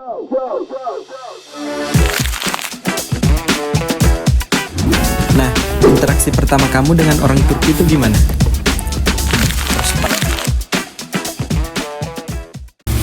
Nah, interaksi pertama kamu dengan orang Turki itu gimana?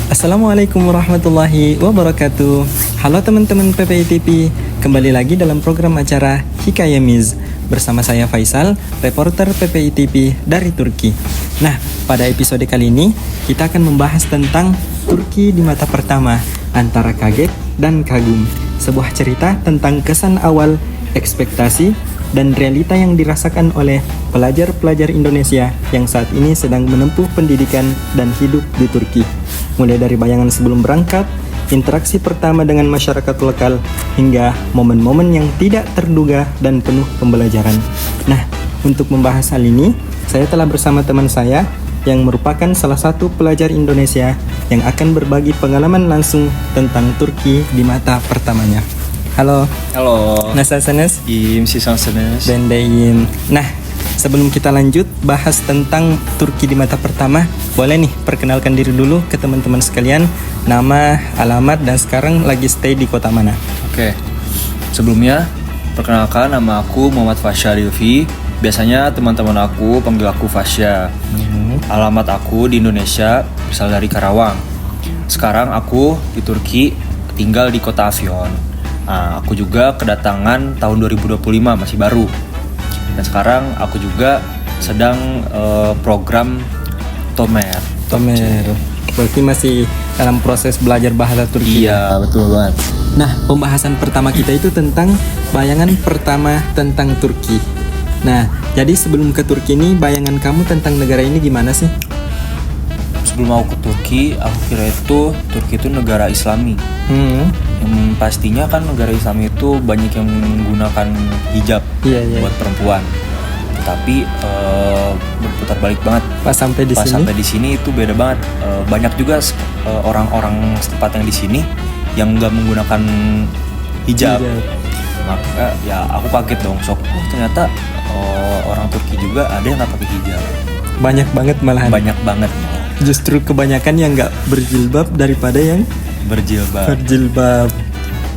Assalamualaikum warahmatullahi wabarakatuh. Halo teman-teman PPI TV, kembali lagi dalam program acara Hikayemiz bersama saya Faisal, reporter PPI TV dari Turki. Nah, pada episode kali ini kita akan membahas tentang Turki di mata pertama, antara kaget dan kagum. Sebuah cerita tentang kesan awal, ekspektasi, dan realita yang dirasakan oleh pelajar-pelajar Indonesia yang saat ini sedang menempuh pendidikan dan hidup di Turki. Mulai dari bayangan sebelum berangkat, interaksi pertama dengan masyarakat lokal, hingga momen-momen yang tidak terduga dan penuh pembelajaran. Nah, untuk membahas hal ini, saya telah bersama teman saya yang merupakan salah satu pelajar Indonesia yang akan berbagi pengalaman langsung tentang Turki di mata pertamanya. Halo. Halo. Nasılsınız? İyiyim, siz nasılsınız? Ben de iyiyim. Nah, sebelum kita lanjut bahas tentang Turki di mata pertama, boleh nih perkenalkan diri dulu ke teman-teman sekalian, nama, alamat, dan sekarang lagi stay di kota mana? Oke. Sebelumnya, perkenalkan, nama aku Muhammad Fasya Rilfi. Biasanya teman-teman aku panggil aku Fasya. Alamat aku di Indonesia, berasal dari Karawang. Sekarang aku di Turki, tinggal di kota Afyon. Nah, aku juga kedatangan tahun 2025, masih baru. Dan sekarang aku juga sedang program Tomer. Berarti masih dalam proses belajar bahasa Turki. Iya, betul banget. Nah, pembahasan pertama kita itu tentang bayangan pertama tentang Turki. Nah, jadi sebelum ke Turki ini, bayangan kamu tentang negara ini gimana sih? Sebelum aku ke Turki, aku kira Turki itu negara Islami. Yang pastinya kan negara Islami itu banyak yang menggunakan hijab buat perempuan. Tetapi berputar balik banget. Pas sampai di sini itu beda banget. Banyak juga orang-orang setempat yang di sini yang nggak menggunakan hijab. Maka ya aku kaget dong. Ternyata orang Turki juga ada yang nggak pakai hijab. Banyak banget malahan. Banyak banget. Justru kebanyakan yang nggak berjilbab daripada yang berjilbab.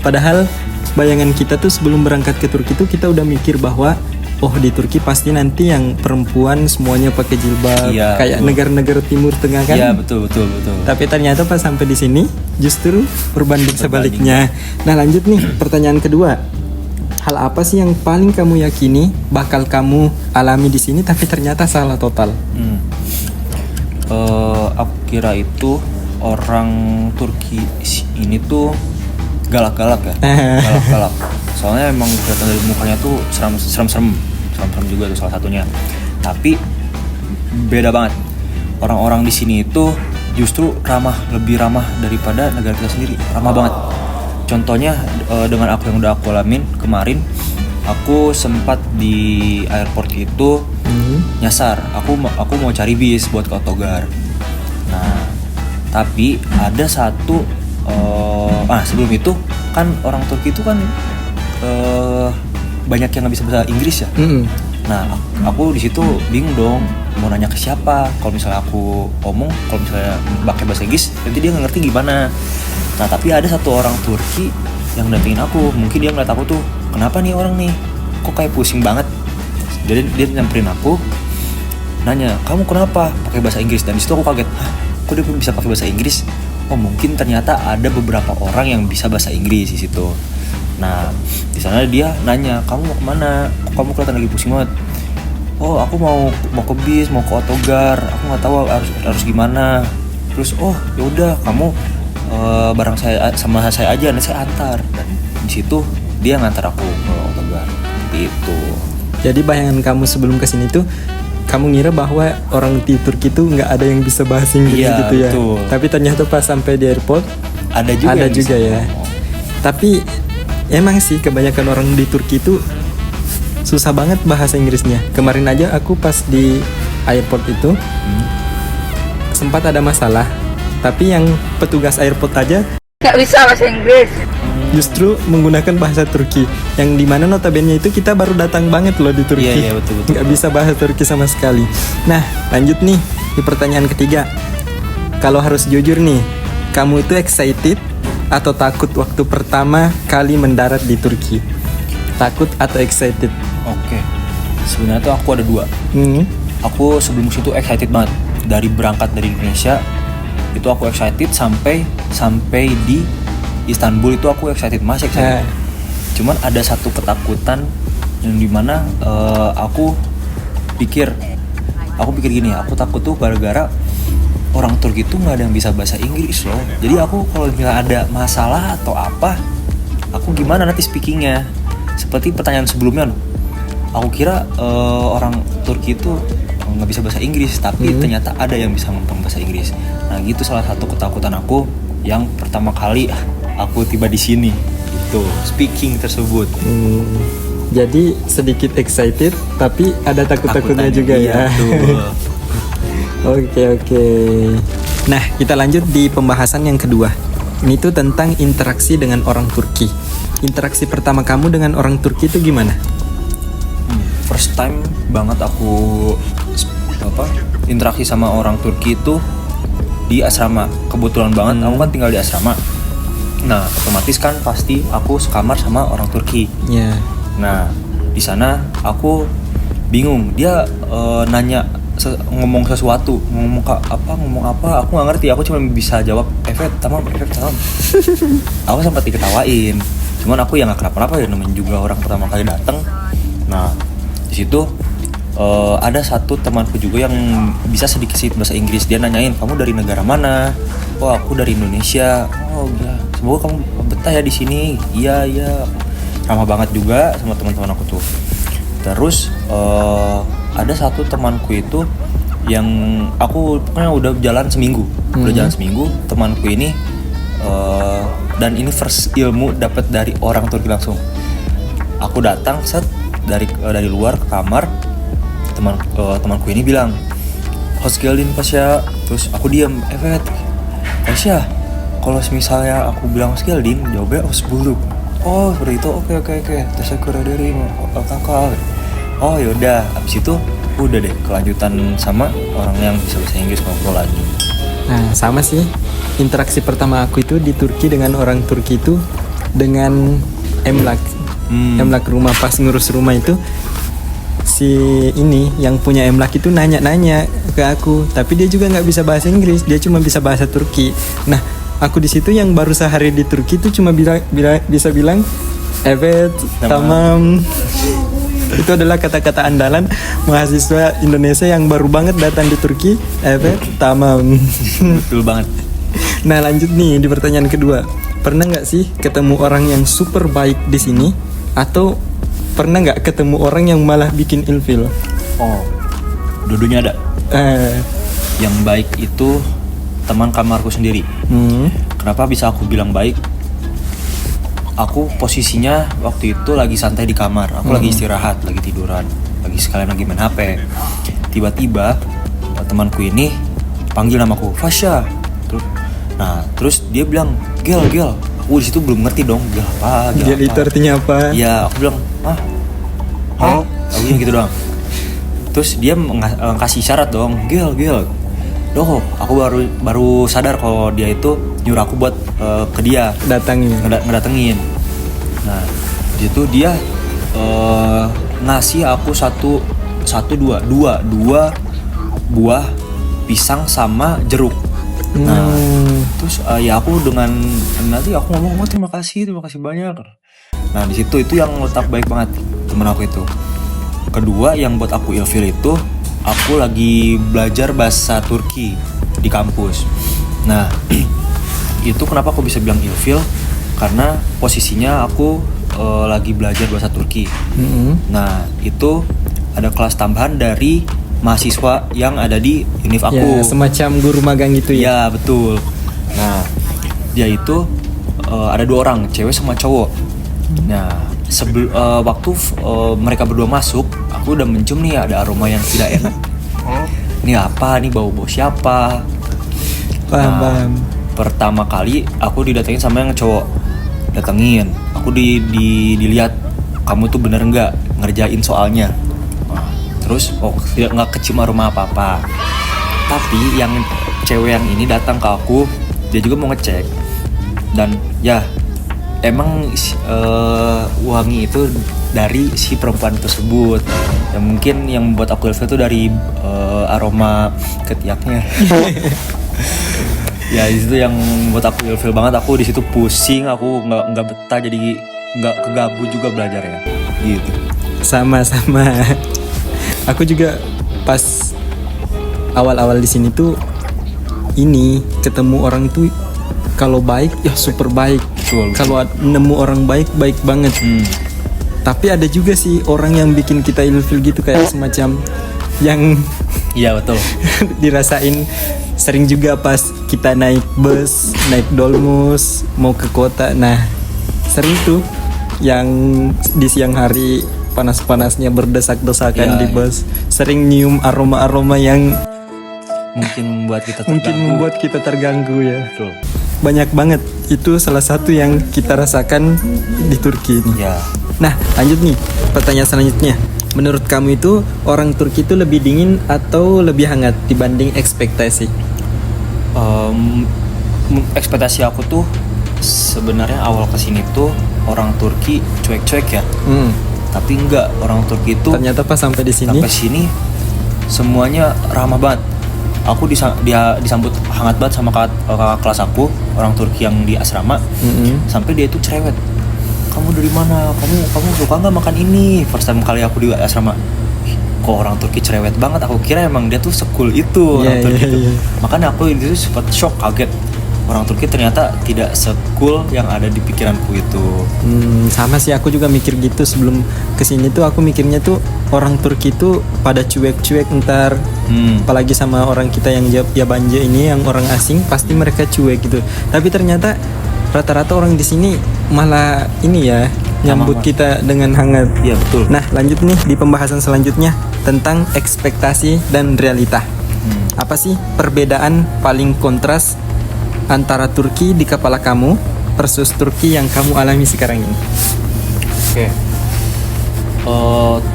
Padahal bayangan kita tuh sebelum berangkat ke Turki tuh kita udah mikir bahwa di Turki pasti nanti yang perempuan semuanya pakai jilbab, kayak betul. Negara-negara Timur Tengah kan? Iya, betul. Tapi ternyata pas sampai di sini justru berbanding sebaliknya. Nah, lanjut nih pertanyaan kedua. Hal apa sih yang paling kamu yakini bakal kamu alami di sini tapi ternyata salah total? Aku kira itu orang Turki ini tuh galak-galak ya. Galak-galak. Soalnya emang kelihatan dari mukanya tuh serem-serem juga tuh salah satunya. Tapi beda banget. Orang-orang di sini itu justru lebih ramah daripada negara kita sendiri. Ramah banget. Contohnya dengan aku yang udah aku alamin kemarin, aku sempat di airport itu nyasar. Aku mau cari bis buat ke Otogar. Nah, tapi ada satu sebelum itu kan orang Turki itu kan banyak yang nggak bisa bahasa Inggris ya. Nah, aku di situ bingung dong mau nanya ke siapa. Kalau misalnya aku kalau misalnya pakai bahasa Inggris nanti dia nggak ngerti gimana. Nah, tapi ada satu orang Turki yang datengin aku. Mungkin dia ngeliat aku tuh, kenapa nih orang nih kok kayak pusing banget. Jadi dia nyamperin aku, nanya, kamu kenapa pakai bahasa Inggris? Dan disitu aku kaget, kok dia bisa pakai bahasa Inggris? Mungkin ternyata ada beberapa orang yang bisa bahasa Inggris di situ. Nah, di sana dia nanya, kamu mau kemana? Kok kamu kelihatan lagi pusing banget? Aku mau ke bis, mau ke Otogar. Aku nggak tahu harus gimana. Terus yaudah kamu bareng saya sama saya aja, nanti saya antar. Dan di situ dia ngantar aku ke Otogar. Gitu. Jadi bayangan kamu sebelum kesini tuh kamu ngira bahwa orang di Turki tuh nggak ada yang bisa bahasa Inggris gitu ya. Betul. Tapi ternyata pas sampai di airport ada juga ya. Tapi emang sih kebanyakan orang di Turki itu susah banget bahasa Inggrisnya. Kemarin aja aku pas di airport itu sempat ada masalah. Tapi yang petugas airport aja nggak bisa bahasa Inggris. Justru menggunakan bahasa Turki, yang dimana notabene itu kita baru datang banget loh di Turki. Iya, betul. Nggak bisa bahasa Turki sama sekali. Nah, lanjut nih di pertanyaan ketiga. Kalau harus jujur nih, kamu itu excited atau takut waktu pertama kali mendarat di Turki? Takut atau excited? Oke. Sebenarnya tuh aku ada dua. Aku sebelum situ excited banget. Dari berangkat dari Indonesia itu aku excited sampai di Istanbul itu aku excited, masih excited. Cuman ada satu ketakutan yang dimana aku pikir gini, aku takut tuh gara-gara orang Turki itu nggak ada yang bisa bahasa Inggris loh. Jadi aku kalau misalnya ada masalah atau apa, aku gimana nanti speakingnya? Seperti pertanyaan sebelumnya loh. Aku kira orang Turki itu nggak bisa bahasa Inggris, tapi ternyata ada yang bisa ngomong bahasa Inggris. Nah gitu salah satu ketakutan aku yang pertama kali aku tiba di sini. Itu speaking tersebut. Jadi sedikit excited, tapi ada takut-takutnya juga ya. Oke. Nah, kita lanjut di pembahasan yang kedua. Ini tuh tentang interaksi dengan orang Turki. Interaksi pertama kamu dengan orang Turki itu gimana? First time banget aku interaksi sama orang Turki itu di asrama. Kebetulan banget aku kan tinggal di asrama. Nah, otomatis kan pasti aku sekamar sama orang Turki. Ya. Nah, di sana aku bingung. Dia nanya ngomong sesuatu, ngomong apa, aku nggak ngerti. Aku cuma bisa jawab efek tamam. Aku sempat diketawain. Cuman aku yang nggak kenapa-napa ya, namanya juga orang pertama kali datang. Nah, di situ ada satu temanku juga yang bisa sedikit bahasa Inggris. Dia nanyain, kamu dari negara mana? Oh, aku dari Indonesia. Oh, ya. Semoga kamu betah ya di sini. Iya. Ramah banget juga sama teman-teman aku tuh. Terus ada satu temanku itu yang aku pokoknya udah jalan seminggu. Temanku ini dan ini first ilmu dapat dari orang Turki langsung. Aku datang dari luar ke kamar, temanku ini bilang, hoş geldin Pasha. Terus aku diam, evet Pasha. Kalau misalnya aku bilang hoş geldin, jawabnya hoş bulduk. Oh seperti itu, oke. Teşekkür ederim kakak. Oh yaudah, abis itu udah deh kelanjutan sama orang yang bisa bahasa Inggris ngobrol lagi. Nah sama sih, interaksi pertama aku itu di Turki dengan orang Turki itu dengan emlak. Emlak rumah, pas ngurus rumah itu si ini yang punya emlak itu nanya-nanya ke aku, tapi dia juga nggak bisa bahasa Inggris, dia cuma bisa bahasa Turki. Nah aku di situ yang baru sehari di Turki itu cuma bisa bilang evet, tamam. Itu adalah kata-kata andalan mahasiswa Indonesia yang baru banget datang di Turki. Evet, tamam. Betul banget. Nah lanjut nih di pertanyaan kedua. Pernah nggak sih ketemu orang yang super baik di sini, atau pernah nggak ketemu orang yang malah bikin ilfil? Oh, dua-duanya ada. Yang baik itu teman kamarku sendiri. Kenapa bisa aku bilang baik? Aku posisinya waktu itu lagi santai di kamar. Aku lagi istirahat, lagi tiduran, lagi sekalian lagi main HP. Tiba-tiba temanku ini panggil namaku, Fasha. Terus dia bilang, Gel. Aku di situ belum ngerti dong, Gel apa? Gel itu artinya apa? Ya, aku bilang, Aku bilang gitu doang. Terus dia ngasih syarat dong, Gel. Doh, aku baru sadar kalau dia itu nyuruh aku buat ke dia ngedatengin. Nah, di situ dia ngasih aku dua buah pisang sama jeruk. Nah, terus ya aku dengan nanti aku ngomong, terima kasih banyak. Nah, di situ itu yang letak baik banget temen aku itu. Kedua yang buat aku ilfil itu, aku lagi belajar bahasa Turki di kampus. Nah, itu kenapa aku bisa bilang ilfil? Karena posisinya aku lagi belajar bahasa Turki. Nah, itu ada kelas tambahan dari mahasiswa yang ada di univ aku. Ya, semacam guru magang gitu ya? Ya, betul. Nah, dia itu ada dua orang, cewek sama cowok. Nah, waktu mereka berdua masuk, aku udah mencium nih ada aroma yang tidak enak. Ini apa? Nih bau siapa? Paham. Pertama kali aku didatengin sama yang cowok. Datengin, aku dilihat, kamu tuh bener nggak ngerjain soalnya? Terus nggak kecium aroma apa-apa. Tapi yang cewek yang ini datang ke aku, dia juga mau ngecek. Dan ya emang wangi itu dari si perempuan tersebut. Ya mungkin yang membuat aku ilfil itu dari aroma ketiaknya. Ya itu yang membuat aku ilfil banget. Aku di situ pusing, aku nggak betah, jadi nggak kegabut juga belajarnya gitu. Sama-sama. Aku juga pas awal-awal di sini tuh ini ketemu orang tuh kalau baik ya super baik. Betul. Kalau nemu orang baik banget. Tapi ada juga sih orang yang bikin kita ilfil gitu, kayak semacam yang Iya betul. dirasain sering juga pas kita naik bus, naik dolmus mau ke kota. Nah, sering tuh yang di siang hari panas-panasnya berdesak-desakan Ya, di bus, sering nyium aroma-aroma yang Mungkin membuat kita terganggu. mungkin membuat kita terganggu ya. Betul. Banyak banget, itu salah satu yang kita rasakan di Turki ini. Ya. Nah, lanjut nih, pertanyaan selanjutnya. Menurut kamu itu orang Turki itu lebih dingin atau lebih hangat dibanding ekspektasi? Ekspektasi aku tuh sebenarnya awal kesini tuh orang Turki cuek-cuek ya. Tapi enggak, orang Turki itu Ternyata pas sampai di sini, sampai sini semuanya ramah banget. Aku dia disambut hangat banget sama kakak kelas aku, orang Turki yang di asrama. Sampai dia itu cerewet. Kamu dari mana? Kamu suka nggak makan ini? First time kali aku di asrama. Ih, kok orang Turki cerewet banget? Aku kira emang dia tuh sekul itu orang Turki itu. Makanya aku itu sempat shock, kaget. Orang Turki ternyata tidak sekul yang ada di pikiranku itu. sama sih, aku juga mikir gitu sebelum kesini tuh. Aku mikirnya tuh orang Turki tuh pada cuek-cuek ntar, apalagi sama orang kita yang Yabancı ini, yang orang asing, pasti mereka cuek gitu. Tapi ternyata rata-rata orang di sini malah ini ya, nyambut kita dengan hangat. Iya betul. Nah, lanjut nih di pembahasan selanjutnya tentang ekspektasi dan realita. Apa sih perbedaan paling kontras antara Turki di kepala kamu versus Turki yang kamu alami sekarang ini? Oke.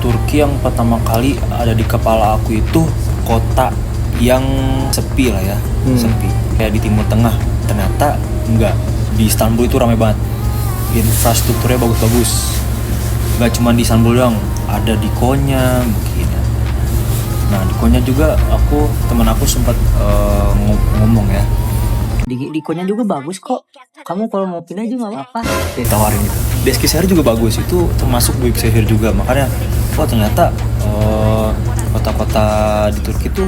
Turki yang pertama kali ada di kepala aku itu kota yang sepi lah ya, sepi. Kayak di Timur Tengah. Ternyata enggak. Di Istanbul itu ramai banget. Infrastrukturnya bagus-bagus. Gak cuma di Istanbul doang, ada di Konya mungkin. Nah di Konya juga teman aku sempat ngomong ya. Di Konya juga bagus kok. Kamu kalau mau pindah juga nggak apa-apa. Ditawarin gitu. Di Eskişehir juga bagus, itu termasuk di Eskişehir juga. Makanya, ternyata kota-kota di Turki itu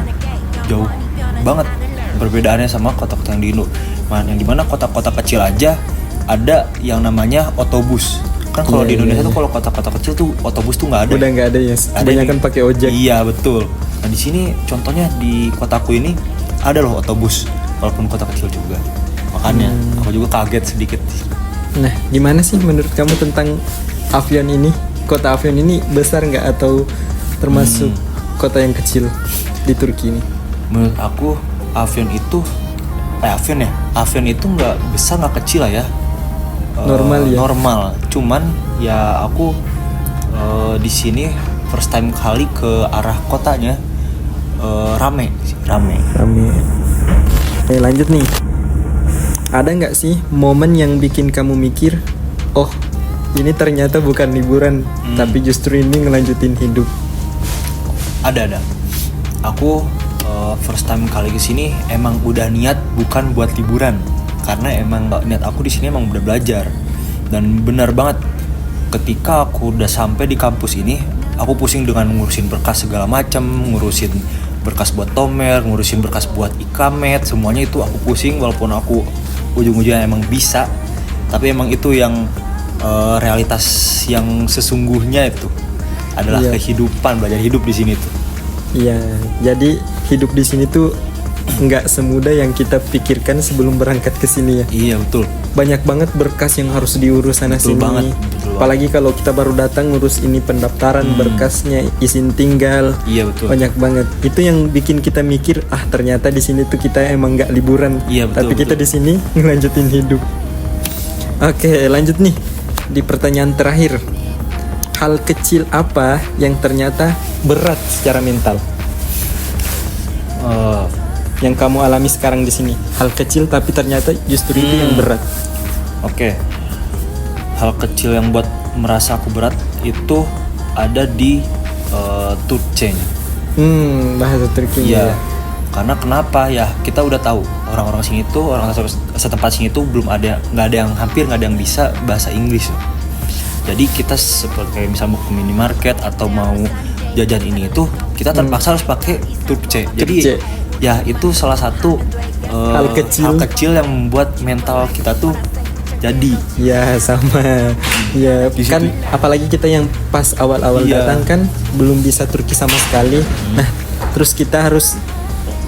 jauh banget perbedaannya sama kota-kota yang di Indo. Yang dimana kota-kota kecil aja ada yang namanya otobus. Kan kalau di Indonesia tuh kalau kota-kota kecil tuh otobus tuh nggak ada. Udah nggak ada ya, kebanyakan pakai ojek. Iya betul. Nah di sini contohnya di kotaku ini ada loh otobus, walaupun kota kecil juga. Makanya aku juga kaget sedikit. Nah, gimana sih menurut kamu tentang Afyon ini? Kota Afyon ini besar nggak atau termasuk kota yang kecil di Turki ini? Menurut aku Afyon itu nggak besar nggak kecil lah ya. Normal ya. Normal. Cuman ya aku di sini first time kali ke arah kotanya rame. Lanjut nih. Ada nggak sih momen yang bikin kamu mikir, oh ini ternyata bukan liburan, tapi justru ini ngelanjutin hidup? Ada. Aku first time kali kesini emang udah niat bukan buat liburan, karena emang niat aku di sini emang udah belajar. Dan benar banget, ketika aku udah sampai di kampus ini, aku pusing dengan ngurusin berkas segala macam, ngurusin berkas buat tomer, ngurusin berkas buat ikamet, semuanya itu aku pusing. Walaupun aku ujung-ujungnya emang bisa, tapi emang itu yang realitas yang sesungguhnya itu adalah kehidupan, belajar hidup di sini tuh. Iya, jadi hidup di sini tuh nggak semudah yang kita pikirkan sebelum berangkat ke sini ya. Iya betul. Banyak banget berkas yang harus diurus sana Betul sini. banget. Apalagi kalau kita baru datang ngurus ini pendaftaran, berkasnya, izin tinggal. Iya betul. Banyak banget. Itu yang bikin kita mikir, ternyata di sini tuh kita emang nggak liburan. Iya, betul, Tapi kita betul. di sini ngelanjutin hidup. Oke, lanjut nih di pertanyaan terakhir. Hal kecil apa yang ternyata berat secara mental? Eh, Yang kamu alami sekarang di sini. Hal kecil tapi ternyata justru itu yang berat. Oke. Hal kecil yang buat merasa aku berat itu ada di Turkcenya. Bahasa Turki. Iya. Karena kenapa ya, kita udah tahu orang-orang sini tuh, orang setempat sini tuh nggak ada yang bisa bahasa Inggris. Jadi kita seperti kayak misal mau ke minimarket atau mau jajan ini itu kita terpaksa harus pakai Turkce. Jadi ya itu salah satu hal kecil yang membuat mental kita tuh jadi. Ya sama. Ya kan apalagi kita yang pas awal-awal datang kan belum bisa Turki sama sekali. Nah, terus kita harus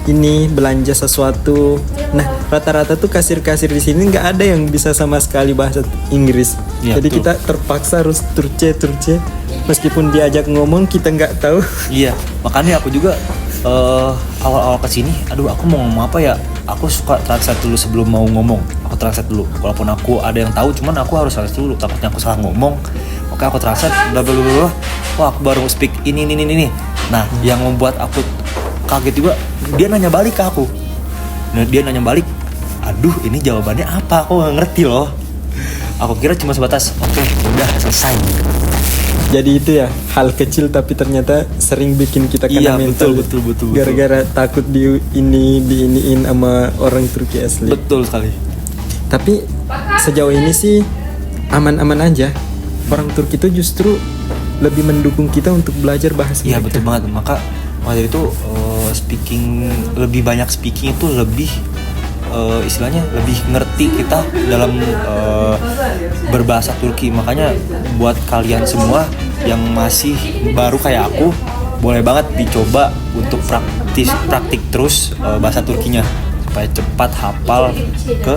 ini belanja sesuatu. Nah, rata-rata tuh kasir-kasir di sini nggak ada yang bisa sama sekali bahasa Inggris. Ya, jadi betul. kita terpaksa harus Turce. Meskipun diajak ngomong kita nggak tahu. Iya, makanya aku juga awal-awal kesini, aduh aku mau ngomong apa ya? Aku suka translate dulu sebelum mau ngomong. Aku translate dulu. Walaupun aku ada yang tahu, cuman aku harus translate dulu. Takutnya aku salah ngomong. Oke, aku translate. Blablabla. Wah, aku baru speak ini. Nah, yang membuat aku kaget juga, dia nanya balik ke aku. Nah, dia nanya balik, aduh ini jawabannya apa? Aku nggak ngerti loh. Aku kira cuma sebatas, oke, udah selesai. Jadi itu ya hal kecil tapi ternyata sering bikin kita kena mental. Betul. Gara-gara takut diiniin sama orang Turki asli. Betul sekali. Tapi sejauh ini sih aman-aman aja. Orang Turki itu justru lebih mendukung kita untuk belajar bahasa Iya mereka. betul banget. Maka dari itu lebih banyak speaking itu lebih istilahnya lebih ngerti kita dalam berbahasa Turki. Makanya buat kalian semua yang masih baru kayak aku, boleh banget dicoba untuk praktik terus bahasa Turkinya supaya cepat hafal ke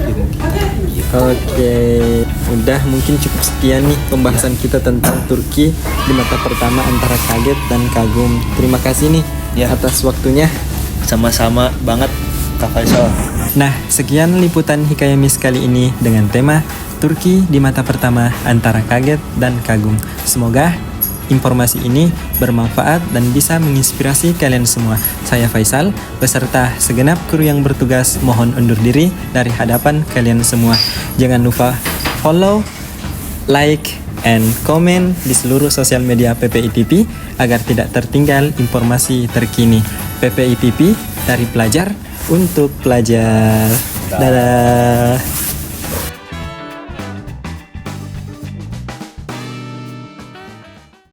ilmu kita. Oke, udah mungkin cukup sekian nih pembahasan kita tentang Turki di mata pertama antara kaget dan kagum. Terima kasih nih atas waktunya. Sama-sama banget Kak Faisal. Nah, sekian liputan Hikayamis kali ini dengan tema Turki di mata pertama antara kaget dan kagum. Semoga informasi ini bermanfaat dan bisa menginspirasi kalian semua. Saya Faisal, beserta segenap kru yang bertugas mohon undur diri dari hadapan kalian semua. Jangan lupa follow, like, and comment di seluruh sosial media PPITP agar tidak tertinggal informasi terkini. PPITP dari pelajar untuk pelajar. Dadah.